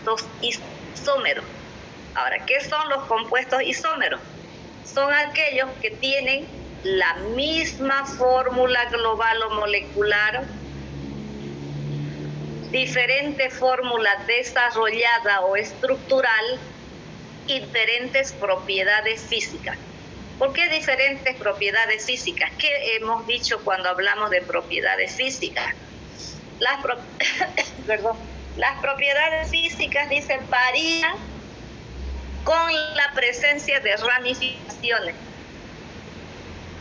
compuestos isómeros. Ahora, ¿qué son los compuestos isómeros? Son aquellos que tienen la misma fórmula global o molecular, diferente fórmula desarrollada o estructural y diferentes propiedades físicas. ¿Por qué diferentes propiedades físicas? ¿Qué hemos dicho cuando hablamos de propiedades físicas? Las propiedades físicas, dicen, varían con la presencia de ramificaciones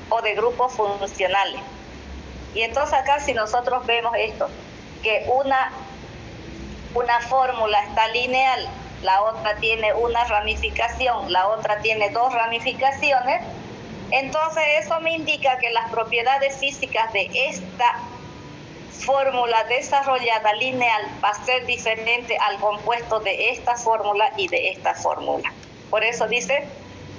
o de grupos funcionales. Y entonces acá, si nosotros vemos esto, que una fórmula está lineal, la otra tiene una ramificación, la otra tiene dos ramificaciones, entonces eso me indica que las propiedades físicas de esta fórmula desarrollada lineal va a ser diferente al compuesto de esta fórmula y de esta fórmula. Por eso dice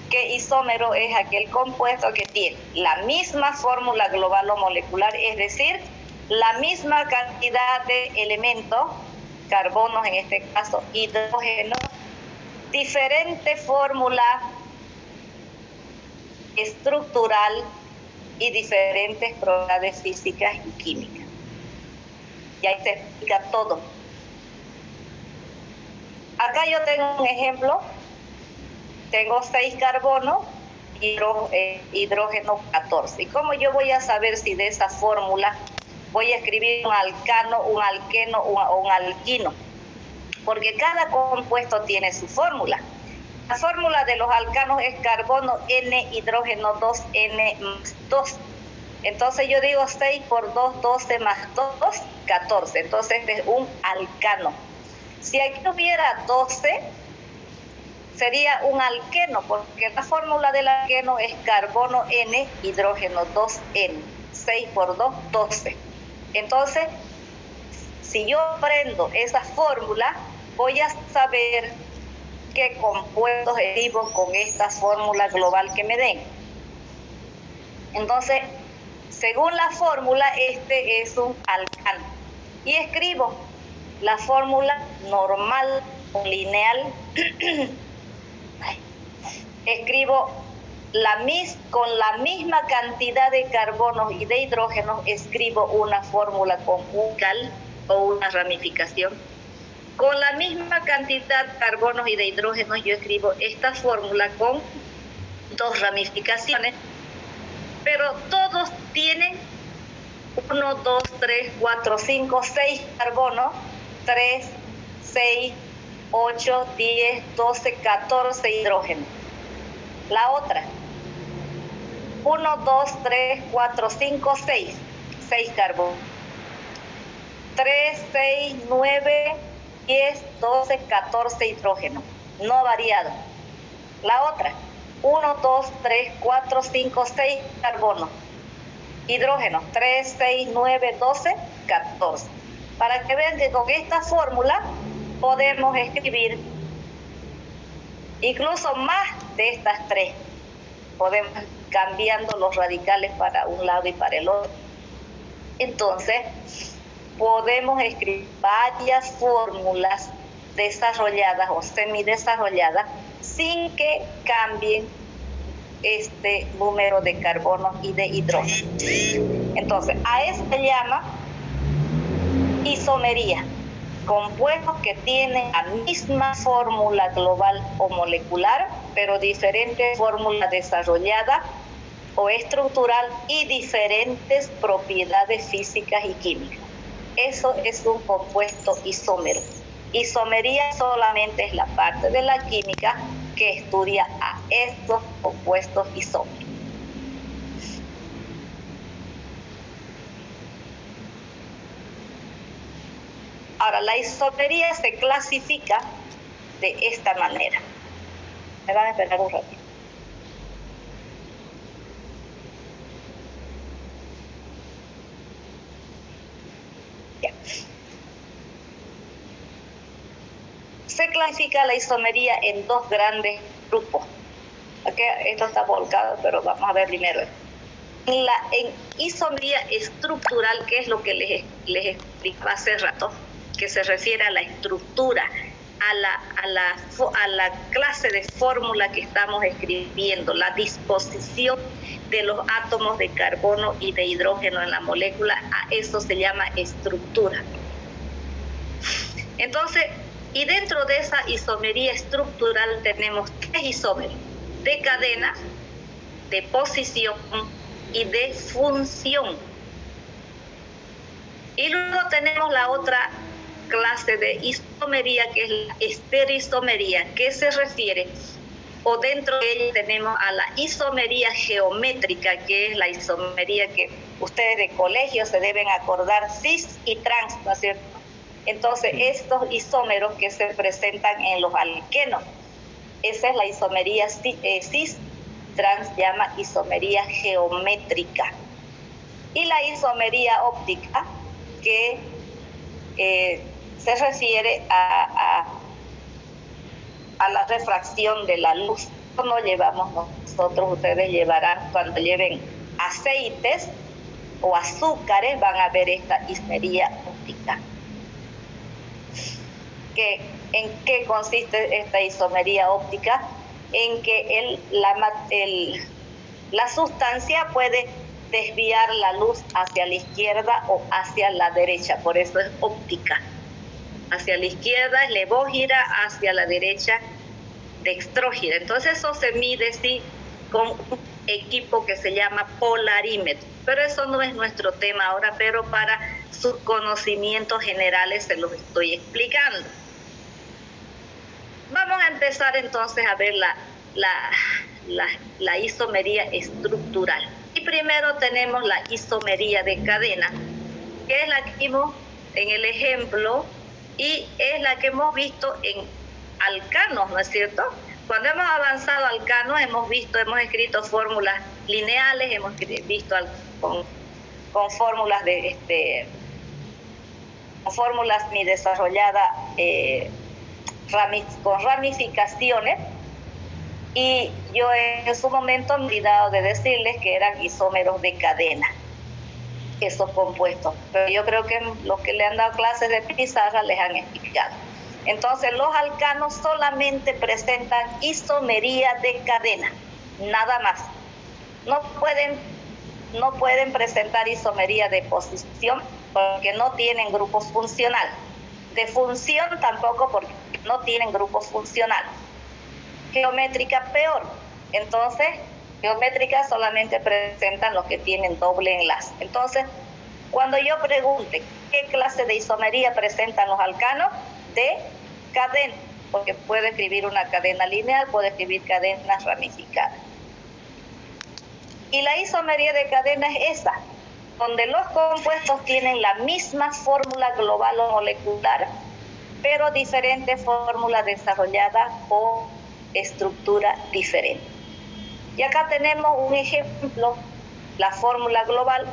que isómero es aquel compuesto que tiene la misma fórmula global o molecular, es decir, la misma cantidad de elementos, carbonos en este caso, hidrógeno, diferente fórmula estructural y diferentes propiedades físicas y químicas. Y ahí se explica todo. Acá yo tengo un ejemplo. Tengo 6 carbonos, hidrógeno 14. ¿Y cómo yo voy a saber si de esa fórmula voy a escribir un alcano, un alqueno o un alquino? Porque cada compuesto tiene su fórmula. La fórmula de los alcanos es carbono N, hidrógeno 2, N más 2. Entonces yo digo 6 por 2, 12 más 2, 14. Entonces este es un alcano. Si aquí hubiera 12, sería un alqueno, porque la fórmula del alqueno es carbono N, hidrógeno 2N. 6 por 2, 12. Entonces, si yo aprendo esa fórmula, voy a saber qué compuestos escribo con esta fórmula global que me den. Entonces, según la fórmula, este es un alcano. Y escribo la fórmula normal o lineal. Escribo con la misma cantidad de carbonos y de hidrógenos, escribo una fórmula con un cal o una ramificación. Con la misma cantidad de carbonos y de hidrógenos, yo escribo esta fórmula con dos ramificaciones, pero todos tienen 1, 2, 3, 4, 5, 6 carbonos, 3, 6, 8, 10, 12, 14 hidrógenos. La otra, 1, 2, 3, 4, 5, 6, 6 carbonos. 3, 6, 9, 10, 12, 14 hidrógenos, no variado. La otra, 1, 2, 3, 4, 5, 6 carbonos. Hidrógenos, 3, 6, 9, 12, 14. Para que vean que con esta fórmula podemos escribir incluso más de estas tres. Podemos cambiando los radicales para un lado y para el otro. Entonces, podemos escribir varias fórmulas desarrolladas o semidesarrolladas sin que cambien este número de carbono y de hidrógeno. Entonces, a eso se llama isomería. Compuestos que tienen la misma fórmula global o molecular, pero diferente fórmula desarrollada o estructural y diferentes propiedades físicas y químicas. Eso es un compuesto isómero. Isomería solamente es la parte de la química que estudia a estos compuestos isómeros. Ahora, la isomería se clasifica de esta manera. Me van a esperar un ratito. Ya. Se clasifica la isomería en dos grandes grupos. Aquí esto está volcado, pero vamos a ver primero. En isomería estructural, que es lo que les explicaba hace rato, que se refiere a la estructura, a la clase de fórmula que estamos escribiendo, la disposición de los átomos de carbono y de hidrógeno en la molécula, a eso se llama estructura. Entonces, y dentro de esa isomería estructural tenemos 3 isómeros: de cadena, de posición y de función. Y luego tenemos la otra clase de isomería, que es la estereoisomería, que se refiere, o dentro de ella tenemos a la isomería geométrica, que es la isomería que ustedes de colegio se deben acordar, cis y trans, ¿no es cierto? Entonces, estos isómeros que se presentan en los alquenos, esa es la isomería cis, trans llama isomería geométrica. Y la isomería óptica, que se refiere a la refracción de la luz. No llevamos nosotros, ustedes llevarán, cuando lleven aceites o azúcares, van a ver esta isomería óptica. ¿En qué consiste esta isomería óptica? En que la sustancia puede desviar la luz hacia la izquierda o hacia la derecha, por eso es óptica. Hacia la izquierda es levógira, hacia la derecha dextrógira. Entonces eso se mide sí, con un equipo que se llama polarímetro. Pero eso no es nuestro tema ahora, pero para sus conocimientos generales se los estoy explicando. Vamos a empezar entonces a ver la isomería estructural. Y primero tenemos la isomería de cadena, que es la que vimos en el ejemplo y es la que hemos visto en alcanos, ¿no es cierto? Cuando hemos avanzado a alcanos hemos escrito fórmulas lineales, hemos visto con fórmulas con fórmulas ni desarrolladas con ramificaciones. Y yo en su momento me he olvidado de decirles que eran isómeros de cadena, esos compuestos. Pero yo creo que los que le han dado clases de pizarra les han explicado. Entonces, los alcanos solamente presentan isomería de cadena, nada más. No pueden presentar isomería de posición porque no tienen grupo funcional. De función tampoco porque no tienen grupo funcional. Geométrica peor. Entonces, geométrica solamente presentan los que tienen doble enlace. Entonces, cuando yo pregunte qué clase de isomería presentan los alcanos, de cadena, porque puede escribir una cadena lineal, puede escribir cadenas ramificadas. Y la isomería de cadena es esa, donde los compuestos tienen la misma fórmula global o molecular, pero diferentes fórmulas desarrolladas o estructura diferente. Y acá tenemos un ejemplo, la fórmula global,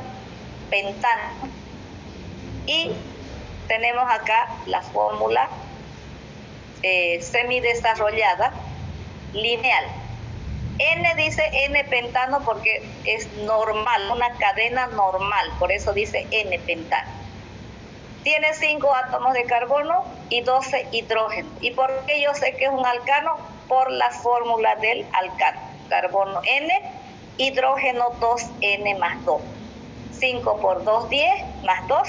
pentano, y tenemos acá la fórmula semidesarrollada lineal. N dice N-pentano porque es normal, una cadena normal, por eso dice N-pentano. Tiene 5 átomos de carbono y 12 hidrógenos. ¿Y por qué yo sé que es un alcano? Por la fórmula del alcano. Carbono N, hidrógeno 2N más 2. 5 por 2, 10, más 2,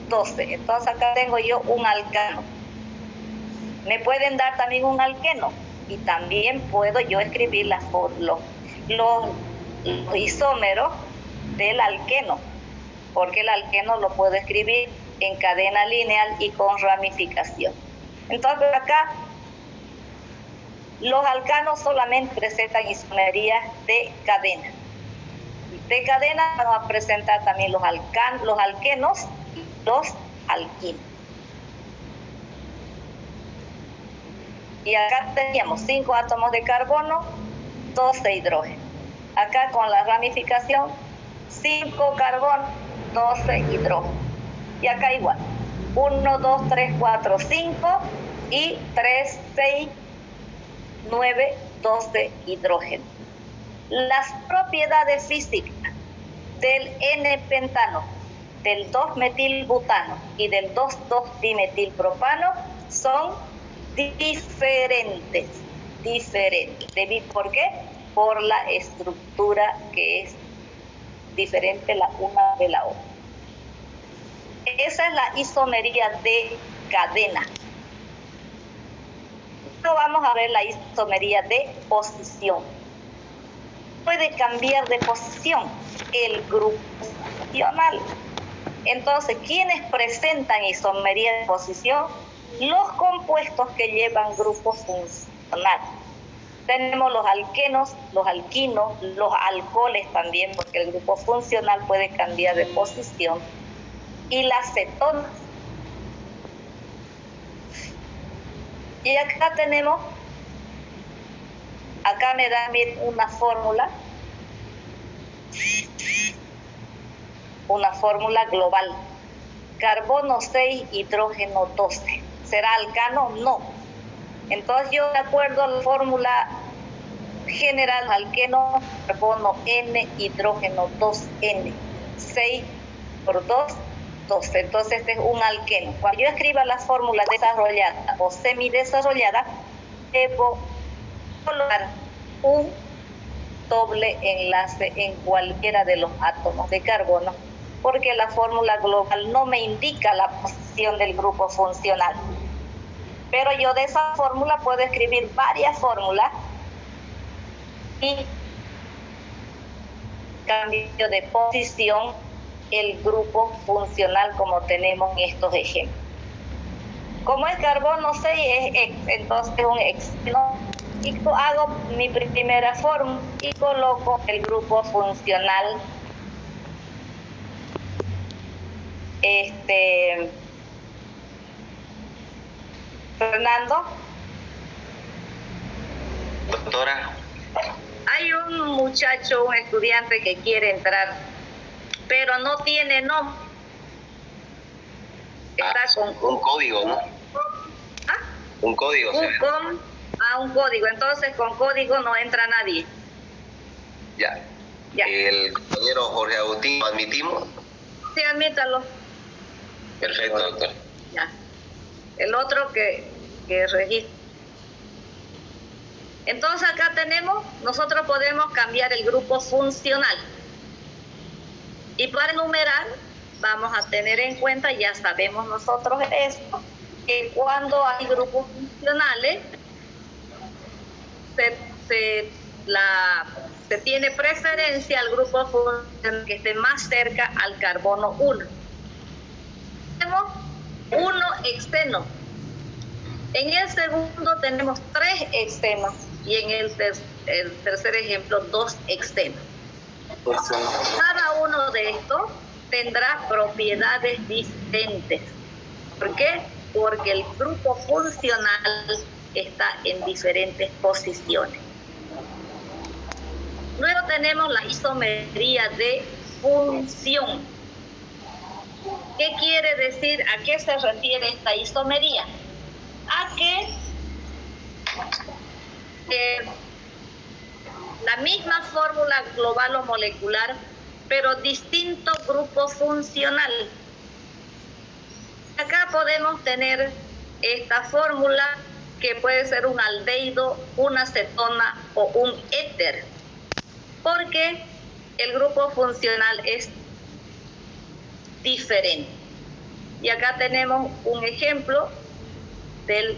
12. Entonces acá tengo yo un alcano. Me pueden dar también un alqueno y también puedo yo escribir los isómeros del alqueno, porque el alqueno lo puedo escribir en cadena lineal y con ramificación. Entonces acá los alcanos solamente presentan isomerías de cadena. De cadena vamos a presentar también los alquenos y los alquinos. Y acá teníamos 5 átomos de carbono, 12 hidrógeno. Acá con la ramificación, 5 carbono, 12 hidrógeno. Y acá igual, 1, 2, 3, 4, 5 y 3, 6, 9, 12 hidrógeno. Las propiedades físicas del N-pentano, del 2-metilbutano y del 2,2-dimetilpropano son diferentes. ¿Por qué? Por la estructura que es diferente la una de la otra. Esa es la isomería de cadena. Ahora vamos a ver la isomería de posición. Puede cambiar de posición el grupo funcional. Entonces, ¿quiénes presentan isomería de posición? Los compuestos que llevan grupo funcional. Tenemos los alquenos, los alquinos, los alcoholes también, porque el grupo funcional puede cambiar de posición, y las cetonas. Y acá tenemos, acá me da una fórmula global. Carbono 6, hidrógeno 12. ¿Será alcano? No. Entonces yo, de acuerdo a la fórmula general, alqueno, carbono N, hidrógeno 2N, 6 por 2, 12. Entonces este es un alqueno. Cuando yo escriba la fórmula desarrollada o semidesarrollada, debo colocar un doble enlace en cualquiera de los átomos de carbono, porque la fórmula global no me indica la posición del grupo funcional. Pero yo de esa fórmula puedo escribir varias fórmulas y cambio de posición el grupo funcional, como tenemos en estos ejemplos. Como es carbono 6, es X, entonces es un X, ¿no? Y hago mi primera fórmula y coloco el grupo funcional Fernando. Doctora. Hay un muchacho, un estudiante que quiere entrar, pero no tiene nombre. Está con un código, ¿no? ¿Ah? Un código. Un código. Entonces con código no entra nadie. Ya. Ya. El compañero Jorge Agustín, ¿lo admitimos? Sí, admítalo. Perfecto, doctor. Ya. El otro que registra. Entonces acá tenemos, nosotros podemos cambiar el grupo funcional. Y para enumerar, vamos a tener en cuenta, ya sabemos nosotros esto, que cuando hay grupos funcionales, se tiene preferencia al grupo funcional que esté más cerca al carbono 1. Tenemos 1 exteno. En el segundo tenemos 3 extenos y en el tercer ejemplo 2 extenos. Cada uno de estos tendrá propiedades diferentes. ¿Por qué? Porque el grupo funcional está en diferentes posiciones. Luego tenemos la isomería de función. ¿Qué quiere decir? ¿A qué se refiere esta isomería? A que la misma fórmula global o molecular, pero distinto grupo funcional. Acá podemos tener esta fórmula que puede ser un aldehído, una cetona o un éter, porque el grupo funcional es diferente. Y acá tenemos un ejemplo del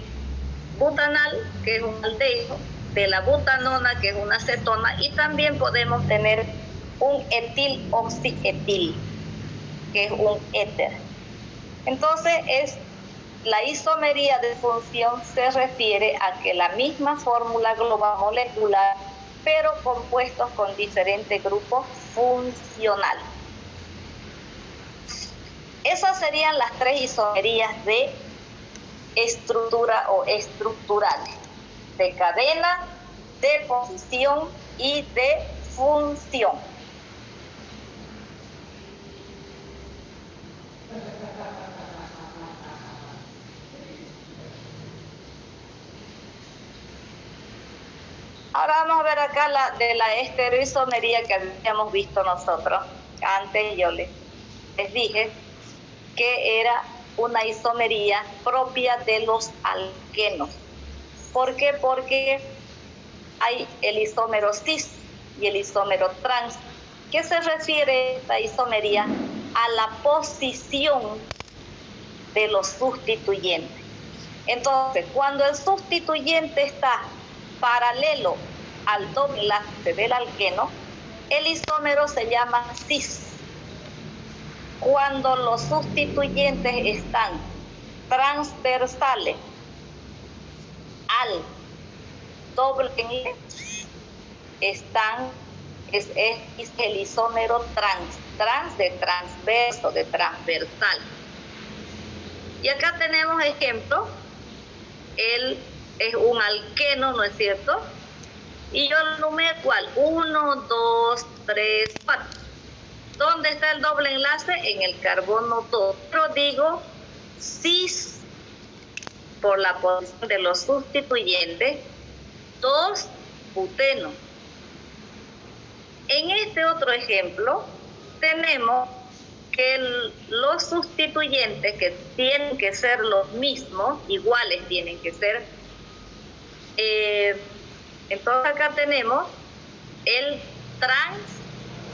butanal, que es un aldehído, de la butanona, que es una cetona, y también podemos tener un etilo-oxietil, que es un éter. Entonces, la isomería de función se refiere a que la misma fórmula global molecular, pero compuestos con diferentes grupos funcionales. Esas serían las 3 isomerías de estructura o estructurales: de cadena, de posición y de función. Ahora vamos a ver acá de la estereoisomería que habíamos visto nosotros. Antes yo les dije que era una isomería propia de los alquenos. ¿Por qué? Porque hay el isómero cis y el isómero trans. ¿Qué se refiere esta isomería? A la posición de los sustituyentes. Entonces, cuando el sustituyente está paralelo al doble enlace del alqueno, el isómero se llama cis. Cuando los sustituyentes están transversales al doble enlace, es el isómero trans de transverso, de transversal. Y acá tenemos ejemplo. Él es un alqueno, ¿no es cierto? Y yo lo numero ¿cuál? 1, 2, 3, 4. ¿Dónde está el doble enlace? En el carbono 2. Pero digo cis por la posición de los sustituyentes, 2 buteno. En este otro ejemplo tenemos que los sustituyentes, que tienen que ser los mismos, iguales tienen que ser, entonces acá tenemos el trans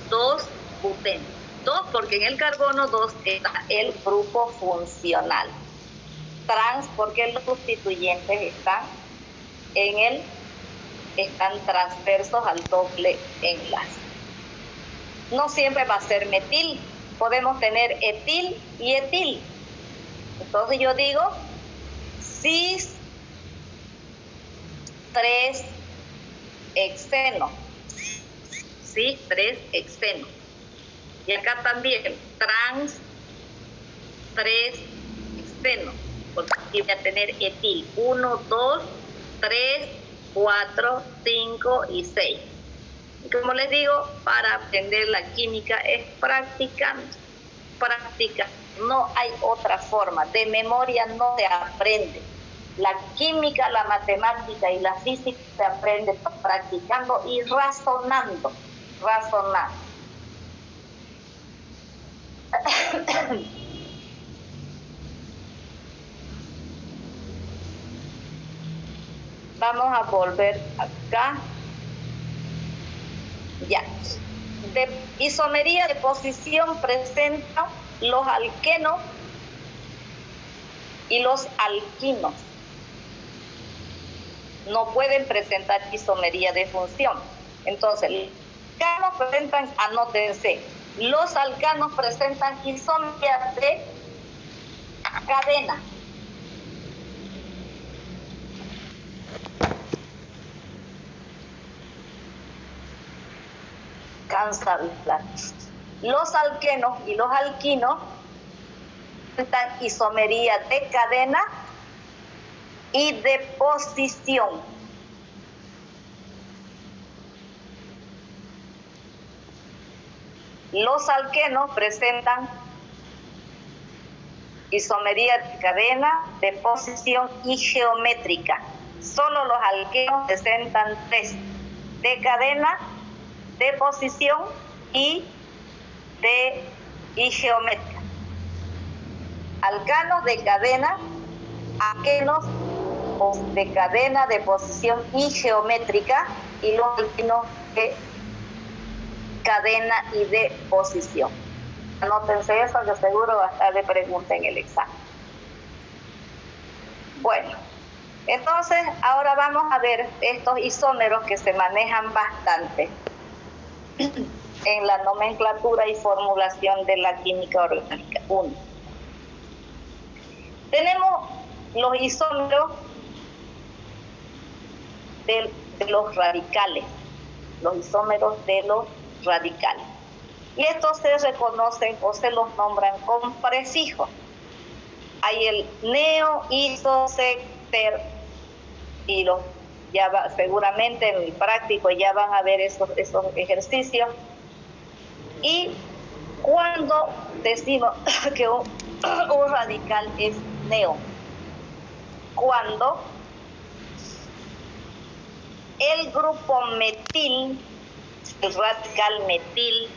2 buteno. 2 porque en el carbono 2 está el grupo funcional. Trans porque los sustituyentes están transversos al doble enlace. No siempre va a ser metil. Podemos tener etil y etil. Entonces yo digo cis 3 hexeno. Cis 3 hexeno. Y acá también trans 3 hexeno. Porque aquí voy a tener etil. 1, 2, 3, 4, 5 y 6. Y como les digo, para aprender la química es practicando. No hay otra forma. De memoria no se aprende. La química, la matemática y la física se aprende practicando y razonando. Vamos a volver acá. Ya. De isomería de posición presenta los alquenos y los alquinos. No pueden presentar isomería de función. Entonces, los alcanos presentan, anótense, los alcanos presentan isomería de cadena. Los alquenos y los alquinos presentan isomería de cadena y de posición. Los alquenos presentan isomería de cadena, de posición y geométrica. Solo los alquenos presentan 3: de cadena, de posición y geométrica. Alcanos de cadena, alquenos de cadena, de posición y geométrica, y los alquinos de cadena y de posición. Anótense eso, que seguro va a estar de pregunta en el examen. Bueno, entonces ahora vamos a ver estos isómeros que se manejan bastante en la nomenclatura y formulación de la química orgánica. 1. Tenemos los isómeros de los radicales, los isómeros de los radicales. Y estos se reconocen o se los nombran con prefijos. Hay el neo, iso, sec, ter, y seguramente en el práctico ya van a ver esos ejercicios. Y cuando decimos que un radical es neo, cuando el grupo metil, el radical metil,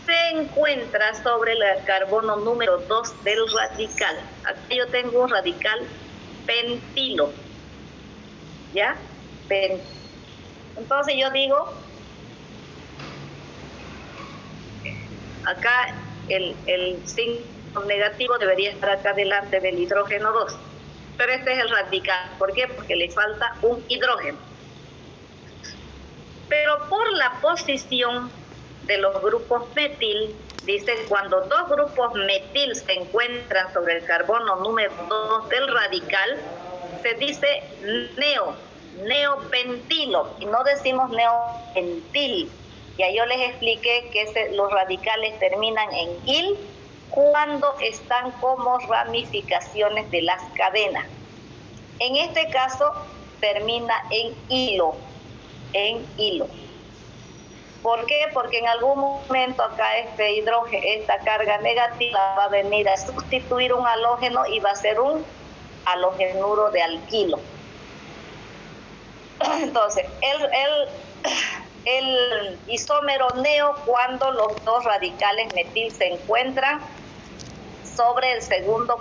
se encuentra sobre el carbono número 2 del radical. Aquí yo tengo un radical pentilo. ¿ya? Entonces yo digo, acá el signo negativo debería estar acá delante del hidrógeno 2, pero este es el radical. ¿Por qué? Porque le falta un hidrógeno. Pero por la posición de los grupos metil, dice, cuando dos grupos metil se encuentran sobre el carbono número 2 del radical, se dice neopentilo, y no decimos neopentil. Ya yo les expliqué que los radicales terminan en il cuando están como ramificaciones de las cadenas. En este caso termina en hilo, ¿Por qué? Porque en algún momento acá este hidrógeno, esta carga negativa va a venir a sustituir un halógeno y va a ser un halogenuro de alquilo. Entonces, el isómero neo, cuando los dos radicales metil se encuentran sobre el segundo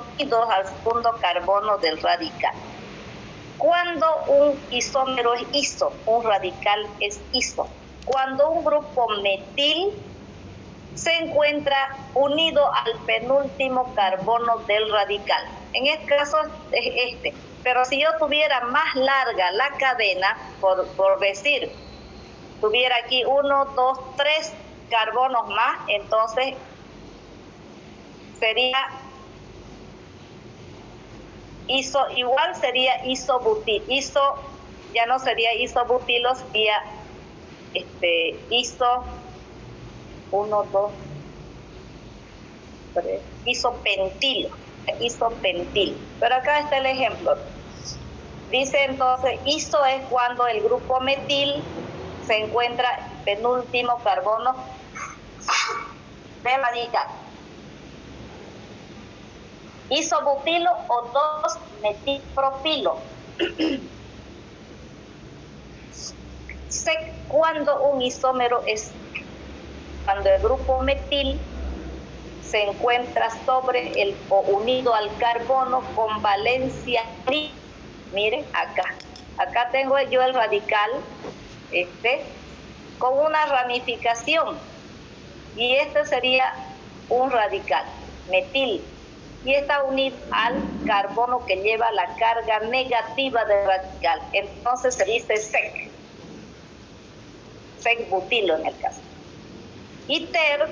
carbono del radical. Cuando un isómero es iso, un radical es iso. Cuando un grupo metil se encuentra unido al penúltimo carbono del radical. En este caso es este. Pero si yo tuviera más larga la cadena, por decir, tuviera aquí 1, 2, 3 carbonos más, entonces sería igual sería isobutil. Ya no sería isobutilo, sería isopentilo. Pero acá está el ejemplo. Dice entonces, iso es cuando el grupo metil se encuentra penúltimo carbono de radical. Isobutilo o 2-metilpropilo. Cuando un isómero cuando el grupo metil se encuentra sobre o unido al carbono con valencia libre. Miren acá tengo yo el radical con una ramificación, y este sería un radical metil, y está unido al carbono que lleva la carga negativa del radical. Entonces se dice sec-butilo en el caso. Y ter,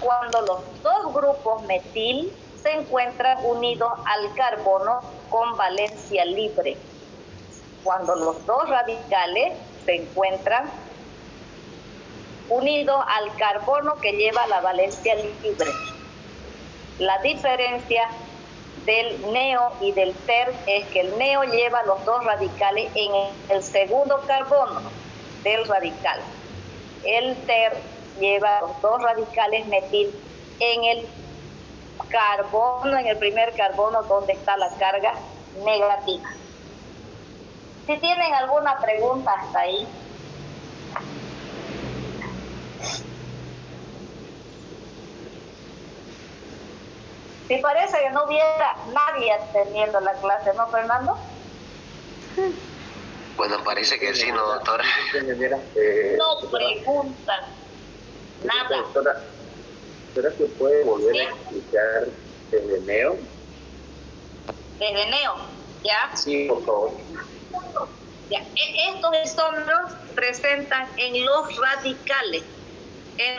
cuando los dos grupos metil se encuentran unidos al carbono con valencia libre. Cuando los dos radicales se encuentran unidos al carbono que lleva la valencia libre. La diferencia del neo y del ter es que el neo lleva los dos radicales en el segundo carbono del radical. El ter lleva los dos radicales metil en el carbono, en el primer carbono donde está la carga negativa. Si tienen alguna pregunta hasta ahí. Si parece que no hubiera nadie atendiendo la clase, ¿no, Fernando? Bueno, parece que sí, ¿no, doctora? No preguntan nada. Doctora, ¿se puede volver a explicar desde neo? Desde neo, ¿ya? Sí, por favor. Ya. Estos isómeros presentan en los radicales. ¿Qué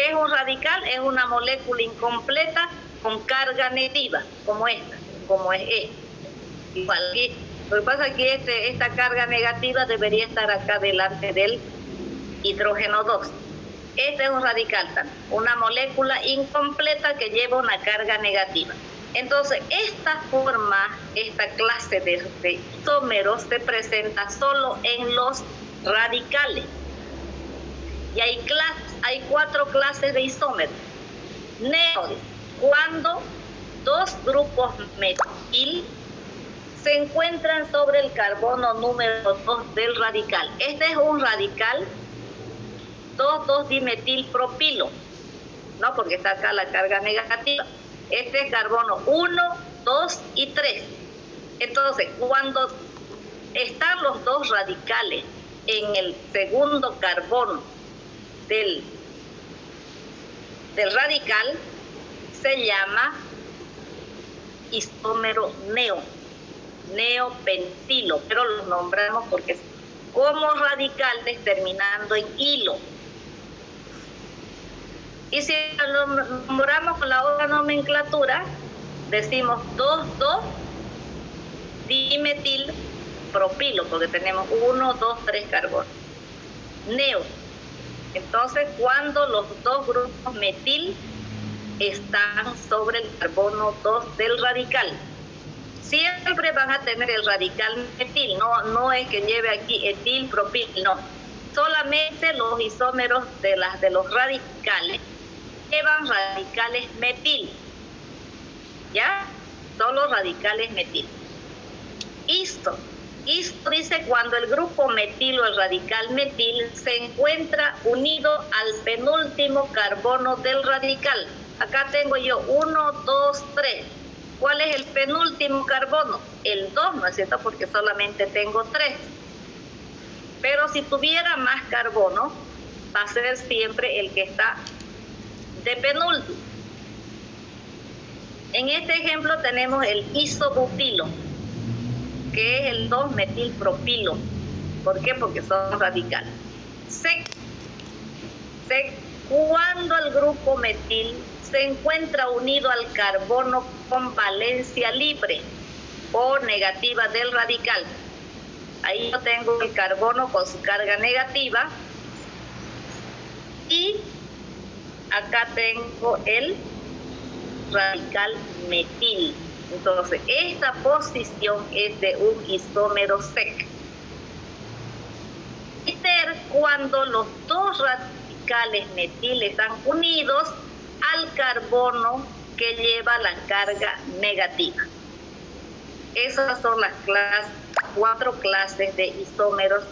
es un radical? Es una molécula incompleta con carga negativa, como esta, como es esta. Igual aquí. Lo que pasa es que esta carga negativa debería estar acá delante del hidrógeno 2. Este es un radical también, una molécula incompleta que lleva una carga negativa. Entonces, esta clase de isómeros se presenta solo en los radicales. Y hay 4 clases de isómeros. Neo, cuando dos grupos metil se encuentran sobre el carbono número 2 del radical. Este es un radical 2,2-dimetilpropilo, ¿no? Porque está acá la carga negativa. Este es carbono 1, 2 y 3. Entonces, cuando están los dos radicales en el segundo carbono del radical, se llama isómero neopentilo, pero los nombramos porque como radicales terminando en hilo. Y si lo nombramos con la otra nomenclatura, decimos 2,2-dimetilpropilo, porque tenemos 1, 2, 3 carbonos. Neo. Entonces, cuando los dos grupos metil están sobre el carbono 2 del radical, siempre van a tener el radical metil, no es que lleve aquí etil, propil, no. Solamente los isómeros de los radicales llevan radicales metil, ¿ya? Solo radicales metil. Isto dice cuando el grupo metil o el radical metil se encuentra unido al penúltimo carbono del radical. Acá tengo yo 1, 2, 3. ¿Cuál es el penúltimo carbono? El 2, ¿no es cierto? Porque solamente tengo 3. Pero si tuviera más carbono, va a ser siempre el que está de penúltimo. En este ejemplo tenemos el isobutilo, que es el 2-metilpropilo. ¿Por qué? Porque son radicales. Cuando el grupo metil se encuentra unido al carbono con valencia libre o negativa del radical. Ahí yo tengo el carbono con su carga negativa y acá tengo el radical metil. Entonces, esta posición es de un isómero sec. Y cuando los dos radicales metil están unidos al carbono que lleva la carga negativa. Esas son las 4 clases de isómeros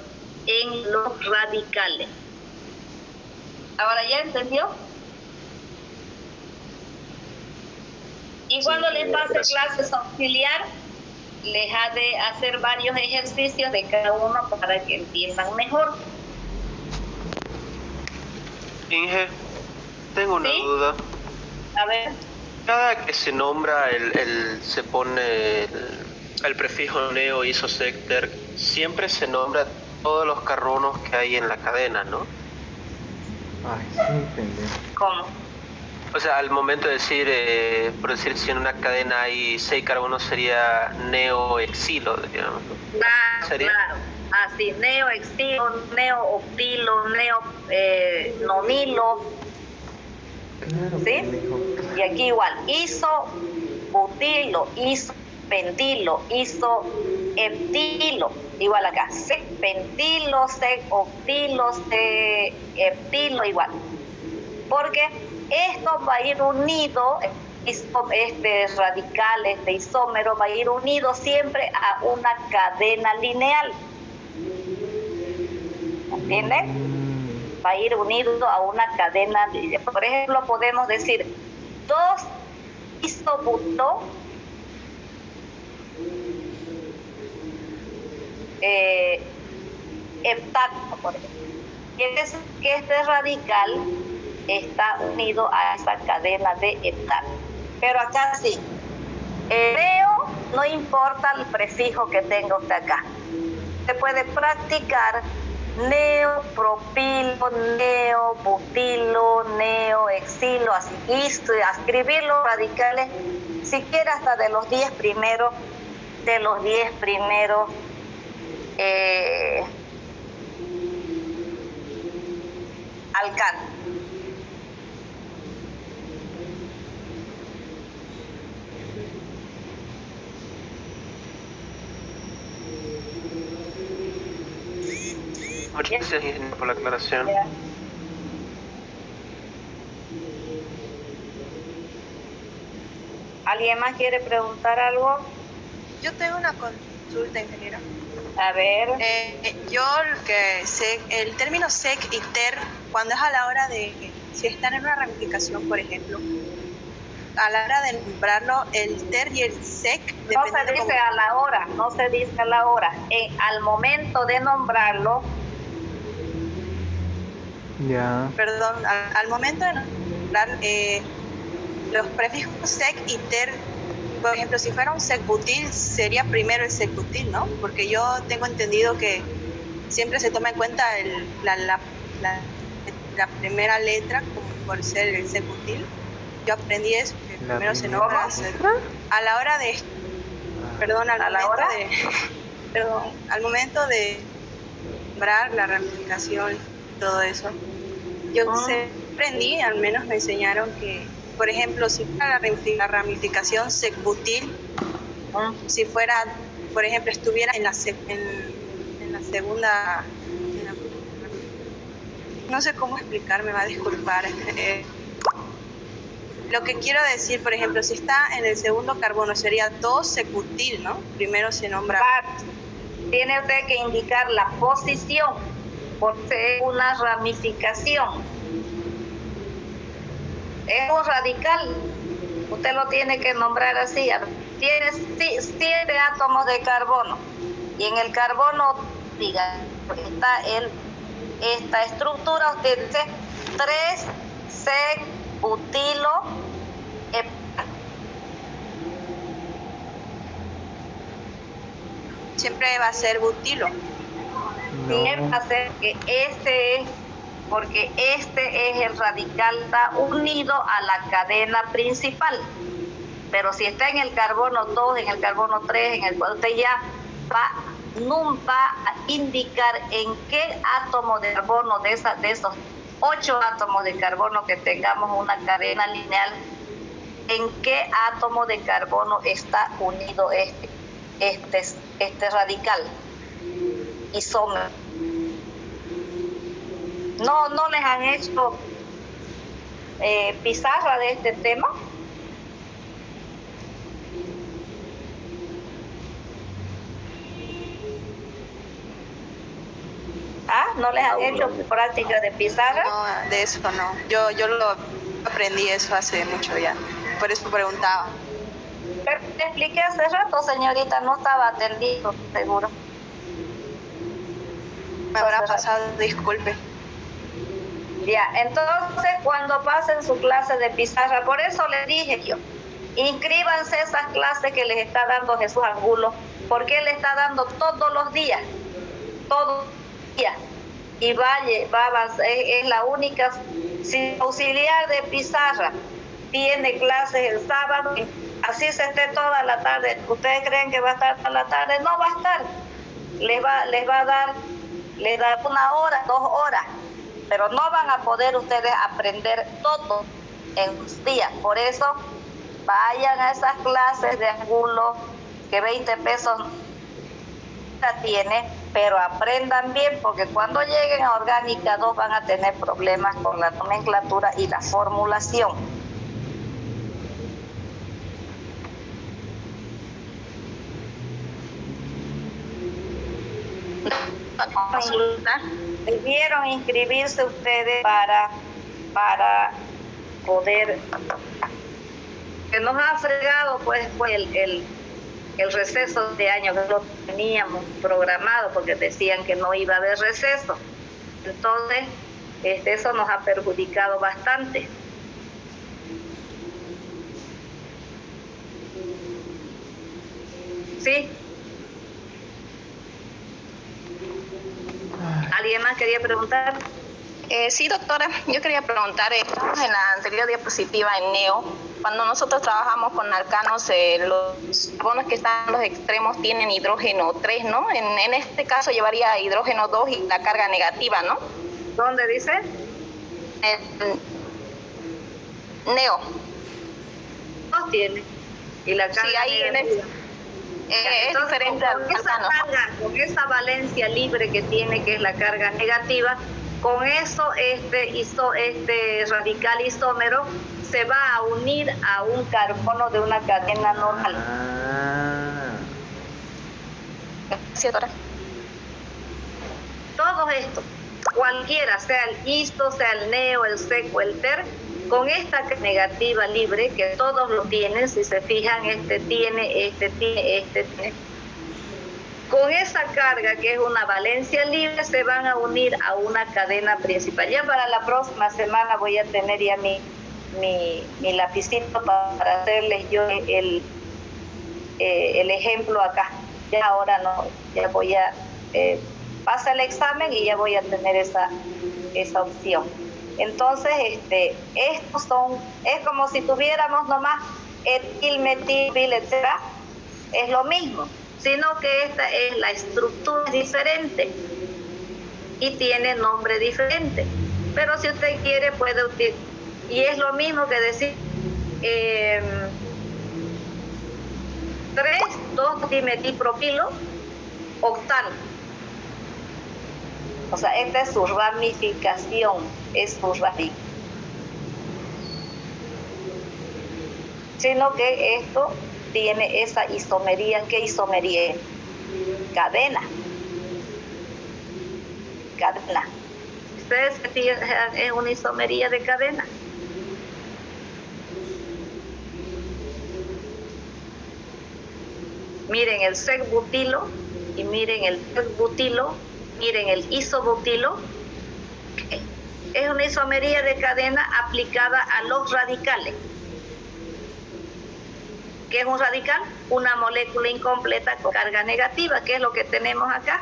en los radicales. ¿Ahora ya entendió? Y cuando les pase clases auxiliar, les ha de hacer varios ejercicios de cada uno para que entiendan mejor. Inge, tengo una duda. A ver. Cada que se nombra se pone el prefijo neo, iso, sec, terc, siempre se nombra todos los carbonos que hay en la cadena, ¿no? Ay, sí, pendejo. ¿Cómo? O sea, al momento de decir, por decir, si en una cadena hay 6 carbonos sería neo-exilo, digamos. Claro, ¿Sería? claro. Así, neo-exilo, neo-octilo, nonilo. Claro, ¿Sí? pendejo. Y aquí igual, isobutilo, isopentilo, isoheptilo. Igual acá, sec-pentilo, sec-octilo, sec-heptilo, igual. Porque esto va a ir unido, radical, isómero, va a ir unido siempre a una cadena lineal. ¿Entienden? Va a ir unido a una cadena lineal. Por ejemplo, podemos decir 2-isobuto heptato, por ejemplo. Quiere decir que este radical está unido a esa cadena de heptato. Pero acá sí, neo, no importa el prefijo que tenga usted acá. Se puede practicar neopropilo, neobutilo, neoexilo, así, y escribir los radicales, siquiera hasta de los 10 primeros, alcanos. Muchas gracias por la aclaración. ¿Alguien más quiere preguntar algo? Yo tengo una consulta, ingeniera. A ver. Yo que sé, el término sec y ter, cuando es a la hora de, si están en una ramificación, por ejemplo, a la hora de nombrarlo, el TER y el SEC, No se dice a la hora, no se dice a la hora. Al momento de nombrarlo, Ya. perdón, al momento de nombrar los prefijos SEC y TER, por ejemplo, si fuera un SEC-butil, sería primero el SEC-butil, ¿no? Porque yo tengo entendido que siempre se toma en cuenta la primera letra, como por ser el SEC-butil. Yo aprendí eso, que primero se nombra a la hora de, perdón, al momento de nombrar la ramificación, todo eso. Yo aprendí, al menos me enseñaron que, por ejemplo, si fuera la ramificación SEC-butil, si fuera, por ejemplo, estuviera en la segunda, no sé cómo explicar, me va a disculpar. Lo que quiero decir, por ejemplo, si está en el segundo carbono, sería 2-SEC-butil, ¿no? Primero se nombra. Tiene usted que indicar la posición, porque es una ramificación. Es un radical. Usted lo tiene que nombrar así. Tiene 7 átomos de carbono. Y en el carbono, diga, está esta estructura, usted dice 3-SEC-butilo. Siempre va a ser butilo. Siempre va a ser que porque este es el radical, está unido a la cadena principal. Pero si está en el carbono 2, en el carbono 3, usted ya va a indicar en qué átomo de carbono de esos 8 átomos de carbono que tengamos una cadena lineal, en qué átomo de carbono está unido este radical isómero. ¿No les han hecho pizarra de este tema? ¿No les han hecho práctica de pizarra? No, de eso no. Yo lo aprendí eso hace mucho ya. Por eso preguntaba. Pero te expliqué hace rato, señorita, no estaba atendido, seguro. Me habrá pasado, disculpe. Ya, entonces cuando pasen su clase de pizarra, por eso les dije yo, inscríbanse a esas clases que les está dando Jesús Angulo, porque él está dando todos los días, y es la única auxiliar de pizarra, tiene clases el sábado, así se esté toda la tarde. ¿Ustedes creen que va a estar toda la tarde? No va a estar, les va a dar 1 hora, 2 horas, pero no van a poder ustedes aprender todo en un día. Por eso vayan a esas clases de Angulo, que 20 pesos la tiene, pero aprendan bien, porque cuando lleguen a Orgánica 2 van a tener problemas con la nomenclatura y la formulación. Debieron inscribirse ustedes para poder, que nos ha fregado pues fue el receso de año, que lo teníamos programado porque decían que no iba a haber receso. Entonces eso nos ha perjudicado bastante. ¿Sí? ¿Alguien más quería preguntar? Sí, doctora, yo quería preguntar, estamos en la anterior diapositiva en NEO, cuando nosotros trabajamos con alcanos, los carbonos que están en los extremos tienen hidrógeno 3, ¿no? En este caso llevaría hidrógeno 2 y la carga negativa, ¿no? ¿Dónde dice? NEO. No tiene. Y la carga sí, ahí negativa. Es diferente al alcano. Con esa valencia libre que tiene, que es la carga negativa, con eso este radical isómero se va a unir a un carbono de una cadena normal. Sí, doctora. Todo esto, cualquiera, sea el isto, sea el neo, el seco, el ter, con esta negativa libre, que todos lo tienen, si se fijan, este tiene, con esa carga que es una valencia libre, se van a unir a una cadena principal. Ya para la próxima semana voy a tener ya mi lapicito para hacerles yo el ejemplo acá. Ya ahora no, ya voy a pasa el examen y ya voy a tener esa opción. Entonces, estos son, es como si tuviéramos nomás etil, metil, bil, etcétera, es lo mismo, sino que esta es la estructura diferente y tiene nombre diferente. Pero si usted quiere puede utilizar, y es lo mismo que decir 3,2-dimetipropilo octano. O sea, esta es su ramificación, es su raíz. Sino que esto tiene esa isomería. ¿Qué isomería es? Cadena. Cadena. Ustedes se fijan, es una isomería de cadena. Miren el sec-butilo y miren el sec-butilo, miren el isobutilo. Es una isomería de cadena aplicada a los radicales. ¿Qué es un radical? Una molécula incompleta con carga negativa, que es lo que tenemos acá.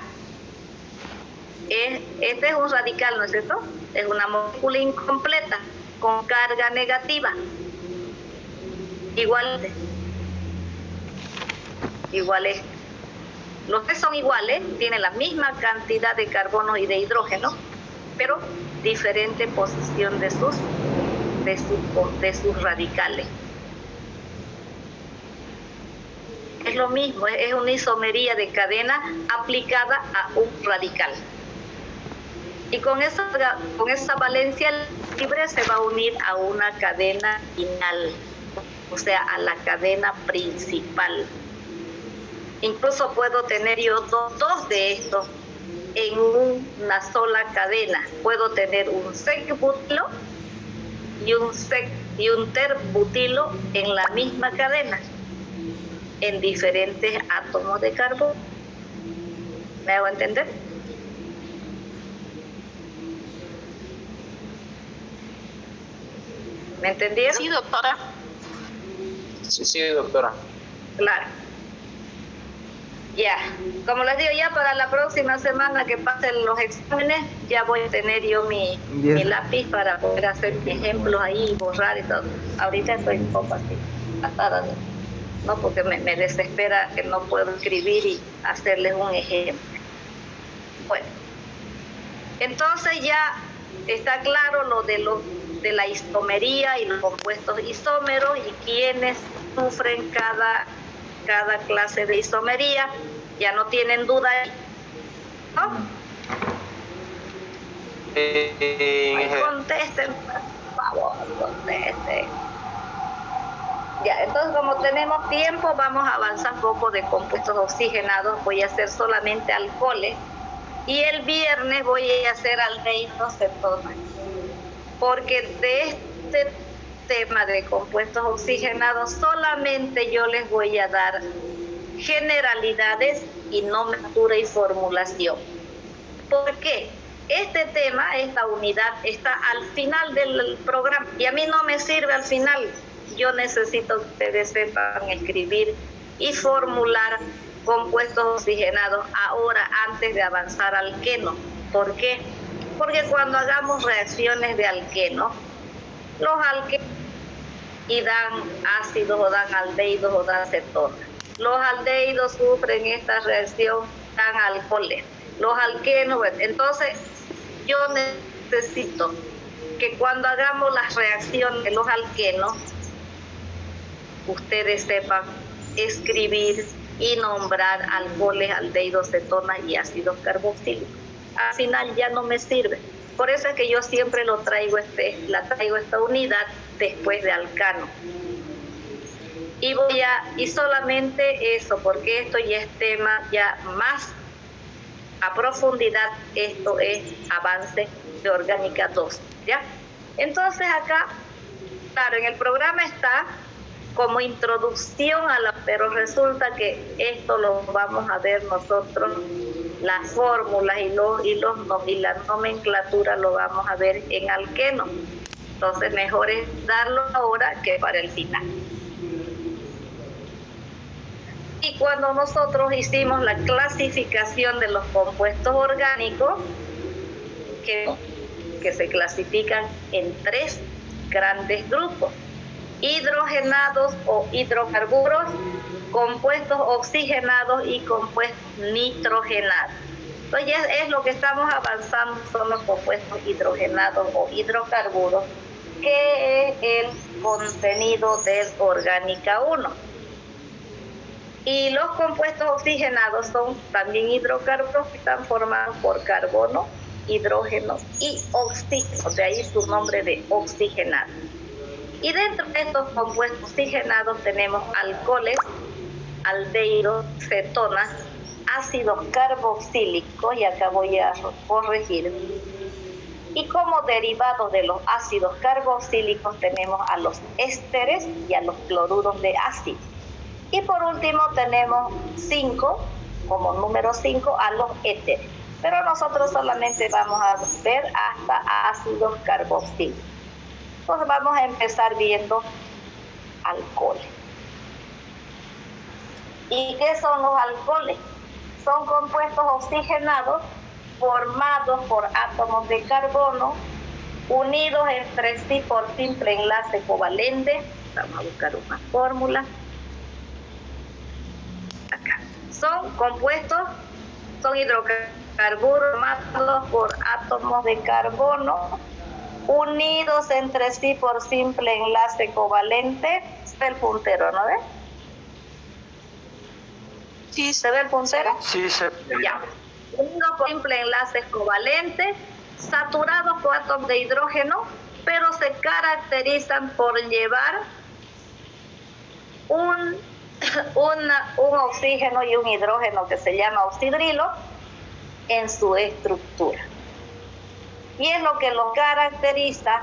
Este es un radical, ¿no es cierto? Es una molécula incompleta con carga negativa. Igual es. Los tres son iguales, tienen la misma cantidad de carbono y de hidrógeno, pero diferente posición de sus radicales. Es lo mismo, es una isomería de cadena aplicada a un radical. Y con esa valencia libre se va a unir a una cadena final, o sea, a la cadena principal. Incluso puedo tener yo dos de estos en una sola cadena. Puedo tener un sec-butilo y un ter-butilo en la misma cadena, en diferentes átomos de carbono. ¿Me hago entender? ¿Me entendieron? Sí, doctora. Sí, doctora. Claro. Ya, como les digo, ya para la próxima semana que pasen los exámenes, ya voy a tener yo mi lápiz para poder hacer ejemplos ahí, borrar y todo. Ahorita estoy un poco así, atada, ¿no? Porque me desespera que no puedo escribir y hacerles un ejemplo. Bueno, entonces ya está claro lo de la isomería y los compuestos isómeros y quienes sufren cada clase de isomería. Ya no tienen duda, ¿no? Contesten, por favor, contesten. Ya, entonces como tenemos tiempo, vamos a avanzar un poco de compuestos oxigenados. Voy a hacer solamente alcoholes y el viernes voy a hacer aldehídos cetonas, porque de este tema de compuestos oxigenados solamente yo les voy a dar generalidades y nomenclatura y formulación. ¿Por qué? Este tema, esta unidad está al final del programa y a mí no me sirve al final. Yo necesito que ustedes sepan escribir y formular compuestos oxigenados ahora antes de avanzar al alqueno. ¿Por qué? Porque cuando hagamos reacciones de alqueno, los alquenos y dan ácidos o dan aldehídos o dan cetonas. Los aldehídos sufren esta reacción, dan alcoholes. Los alquenos, entonces yo necesito que cuando hagamos las reacciones de los alquenos, ustedes sepan escribir y nombrar alcoholes, aldehídos, cetonas y ácidos carboxílicos. Al final ya no me sirve. Por eso es que yo siempre traigo esta unidad después de alcano. Y solamente eso, porque esto ya es tema ya más a profundidad, esto es avance de orgánica 2, ¿ya? Entonces acá claro, en el programa está como introducción a la, pero resulta que esto lo vamos a ver nosotros, las fórmulas y la nomenclatura lo vamos a ver en alqueno. Entonces mejor es darlo ahora que para el final. Y cuando nosotros hicimos la clasificación de los compuestos orgánicos, que se clasifican en 3 grandes grupos: hidrogenados o hidrocarburos, compuestos oxigenados y compuestos nitrogenados. Entonces es lo que estamos avanzando, son los compuestos hidrogenados o hidrocarburos, que es el contenido del Orgánica 1. Y los compuestos oxigenados son también hidrocarburos que están formados por carbono, hidrógeno y oxígeno, de ahí su nombre de oxigenado. Y dentro de estos compuestos oxigenados tenemos alcoholes, aldehídos, cetonas, ácidos carboxílicos, y acá voy a corregir. Y como derivados de los ácidos carboxílicos tenemos a los ésteres y a los cloruros de ácido. Y por último tenemos 5, como número 5, a los éteres. Pero nosotros solamente vamos a ver hasta ácidos carboxílicos. Entonces vamos a empezar viendo alcoholes. ¿Y qué son los alcoholes? Son compuestos oxigenados formados por átomos de carbono unidos entre sí por simple enlace covalente. Vamos a buscar una fórmula. Acá. Son compuestos, son hidrocarburos formados por átomos de carbono unidos entre sí por simple enlace covalente. ¿Se ve el puntero, no ve? Sí, ¿Se ve el puntero? Sí, se... Ya. Unidos por simple enlaces covalentes, saturados por átomos de hidrógeno, pero se caracterizan por llevar un oxígeno y un hidrógeno que se llama oxidrilo en su estructura. Y es lo que lo caracteriza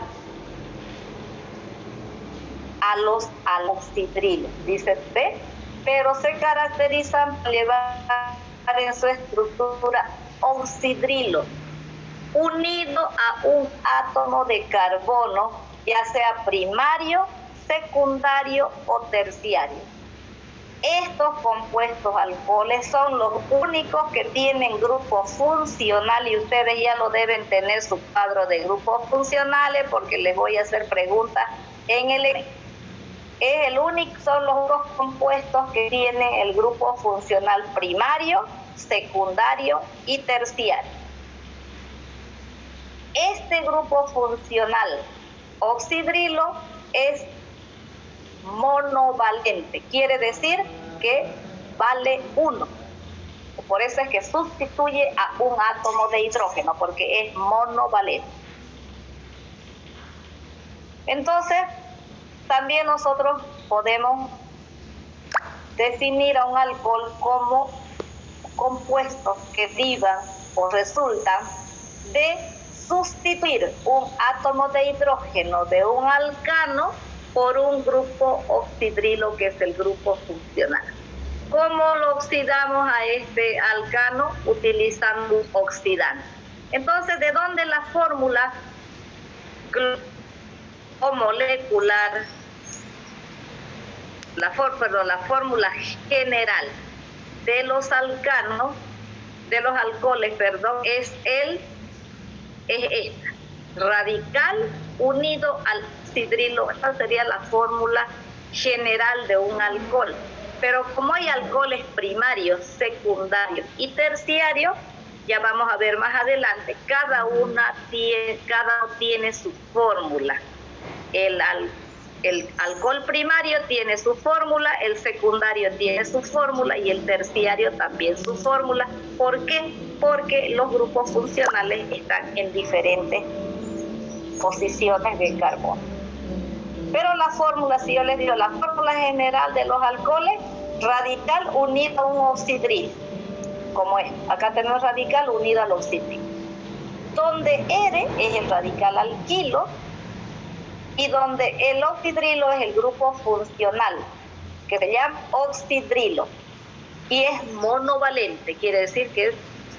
a los oxidrilos, dice B, pero se caracterizan por llevar en su estructura oxidrilo unido a un átomo de carbono, ya sea primario, secundario o terciario. Estos compuestos alcoholes son los únicos que tienen grupo funcional, y ustedes ya lo deben tener su cuadro de grupos funcionales porque les voy a hacer preguntas en el... son los únicos compuestos que tienen el grupo funcional primario, secundario y terciario. Este grupo funcional oxidrilo es monovalente, quiere decir que vale 1. Por eso es que sustituye a un átomo de hidrógeno, porque es monovalente. Entonces, también nosotros podemos definir a un alcohol como compuestos que derivan o resultan de sustituir un átomo de hidrógeno de un alcano por un grupo oxidrilo, que es el grupo funcional. ¿Cómo lo oxidamos a este alcano? Utilizando un oxidante. Entonces, ¿de dónde la fórmula molecular, la fórmula general de los alcanos, de los alcoholes, es esta: radical unido al oxidrilo. Esta sería la fórmula general de un alcohol. Pero como hay alcoholes primarios, secundarios y terciarios, ya vamos a ver más adelante, cada uno tiene su fórmula. El alcohol primario tiene su fórmula, el secundario tiene su fórmula y el terciario también su fórmula. ¿Por qué? Porque los grupos funcionales están en diferentes posiciones de carbono. Pero la fórmula, si yo les digo la fórmula general de los alcoholes, radical unido a un oxidrilo, como es, acá tenemos radical unido al oxidrilo, donde R es el radical alquilo y donde el oxidrilo es el grupo funcional, que se llama oxidrilo, y es monovalente, quiere decir que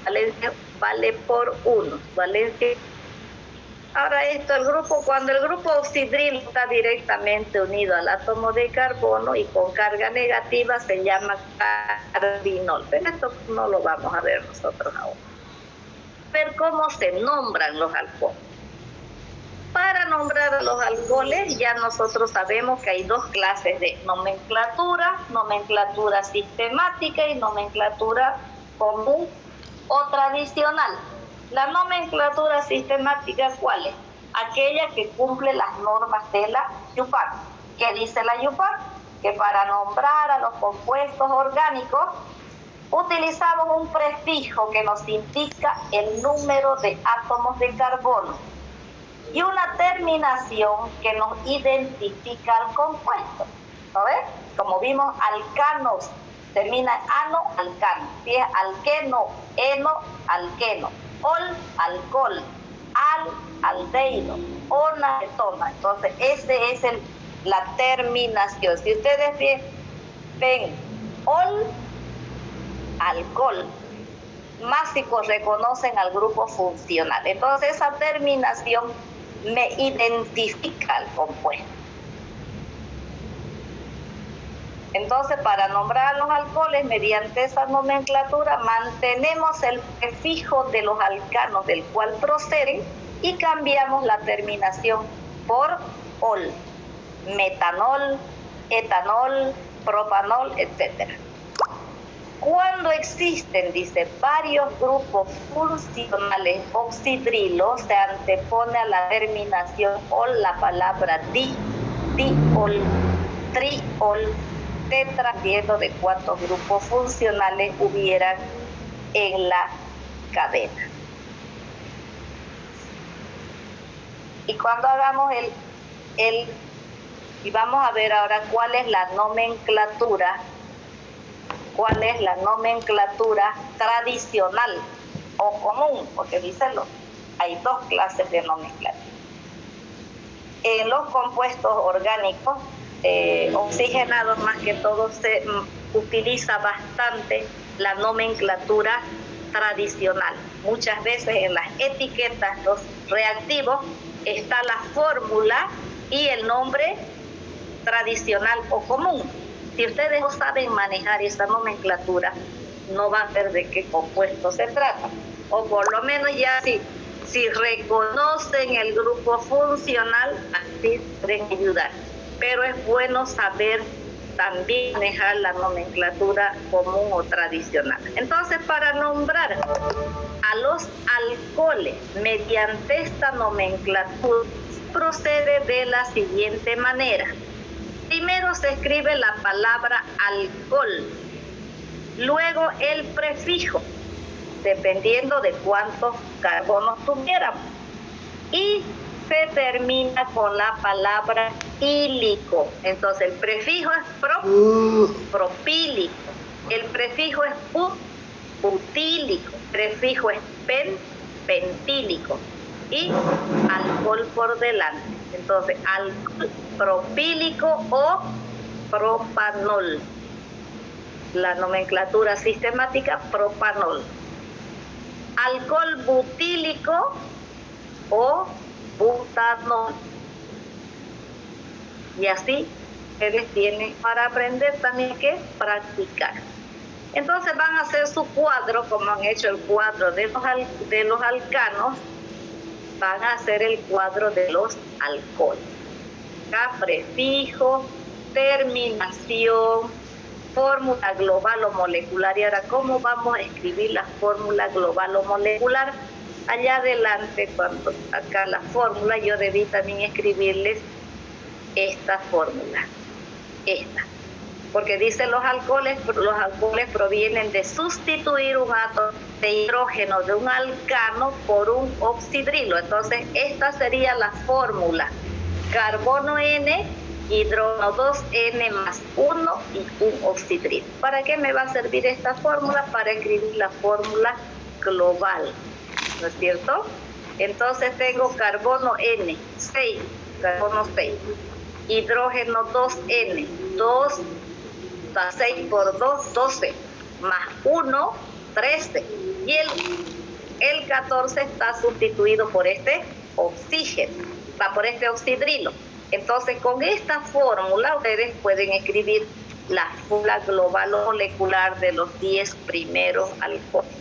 valencia vale por 1, valencia. Ahora cuando el grupo oxidrilo está directamente unido al átomo de carbono y con carga negativa se llama carbinol, pero esto no lo vamos a ver nosotros ahora. Ver cómo se nombran los alcoholes. Para nombrar a los alcoholes ya nosotros sabemos que hay dos clases de nomenclatura sistemática y nomenclatura común o tradicional. La nomenclatura sistemática, ¿cuál es? Aquella que cumple las normas de la YUPAC. ¿Qué dice la YUPAC? Que para nombrar a los compuestos orgánicos utilizamos un prefijo que nos indica el número de átomos de carbono y una terminación que nos identifica al compuesto. ¿No ves? Como vimos, alcanos, termina en ano, alcano. Si es alqueno, eno, alqueno. Ol, alcohol. Al, aldehido. Ona, etona. Entonces, esa es la terminación. Si ustedes ven ol, alcohol, másicos reconocen al grupo funcional. Entonces, esa terminación me identifica al compuesto. Entonces, para nombrar los alcoholes, mediante esa nomenclatura, mantenemos el prefijo de los alcanos del cual proceden y cambiamos la terminación por ol, metanol, etanol, propanol, etc. Cuando existen, dice, varios grupos funcionales oxidrilos, se antepone a la terminación ol la palabra diol, triol, tetra, dependiendo de cuántos grupos funcionales hubieran en la cadena. Y cuando hagamos y vamos a ver ahora cuál es la nomenclatura tradicional o común, porque hay dos clases de nomenclatura. En los compuestos orgánicos oxigenados, más que todo, se utiliza bastante la nomenclatura tradicional. Muchas veces en las etiquetas, los reactivos, está la fórmula y el nombre tradicional o común. Si ustedes no saben manejar esa nomenclatura, no van a ver de qué compuesto se trata. O por lo menos ya si reconocen el grupo funcional, así pueden ayudar. Pero es bueno saber también manejar la nomenclatura común o tradicional. Entonces, para nombrar a los alcoholes mediante esta nomenclatura, procede de la siguiente manera. Primero se escribe la palabra alcohol, luego el prefijo, dependiendo de cuántos carbonos tuviéramos, y se termina con la palabra ílico. Entonces el prefijo es propílico, el prefijo es butílico, el prefijo es pentílico y alcohol por delante. Entonces alcohol propílico o propanol. La nomenclatura sistemática, propanol. Alcohol butílico o butanol. Y así ustedes tienen para aprender también que practicar. Entonces van a hacer su cuadro, como han hecho el cuadro de los alcanos, van a hacer el cuadro de los alcoholes. Acá prefijo, terminación, fórmula global o molecular. Y ahora, ¿cómo vamos a escribir la fórmula global o molecular? Allá adelante, cuando acá la fórmula, yo debí también escribirles esta fórmula, porque dice los alcoholes provienen de sustituir un átomo de hidrógeno de un alcano por un oxidrilo. Entonces esta sería la fórmula: carbono N, hidrógeno 2N más 1 y un oxidrilo. ¿Para qué me va a servir esta fórmula? Para escribir la fórmula global, ¿no es cierto? Entonces tengo carbono N, 6, carbono 6, hidrógeno 2N, 2 más 6 por 2, 12, más 1, 13, y el 14 está sustituido por este oxígeno, por este oxidrilo. Entonces, con esta fórmula ustedes pueden escribir la fórmula global o molecular de los 10 primeros alcoholes.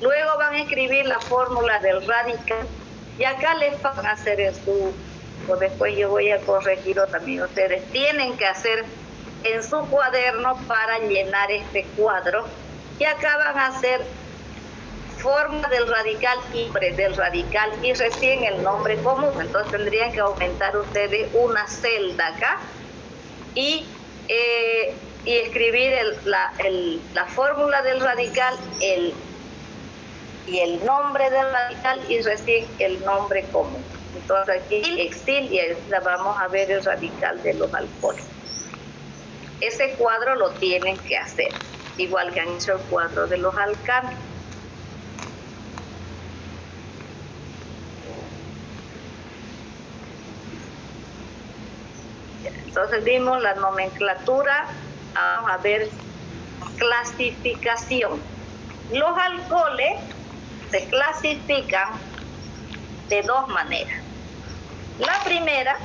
Luego van a escribir la fórmula del radical, y acá les van a hacer en su, o después yo voy a corregirlo también, ustedes tienen que hacer en su cuaderno para llenar este cuadro, y acá van a hacer forma del radical y recién el nombre común. Entonces tendrían que aumentar ustedes una celda acá y escribir la fórmula del radical y el nombre del radical y recién el nombre común. Entonces aquí exil, y vamos a ver el radical de los alcoholes. Ese cuadro lo tienen que hacer, igual que han hecho el cuadro de los alcanos. Entonces vimos la nomenclatura, vamos a ver clasificación. Los alcoholes se clasifican de dos maneras. La primera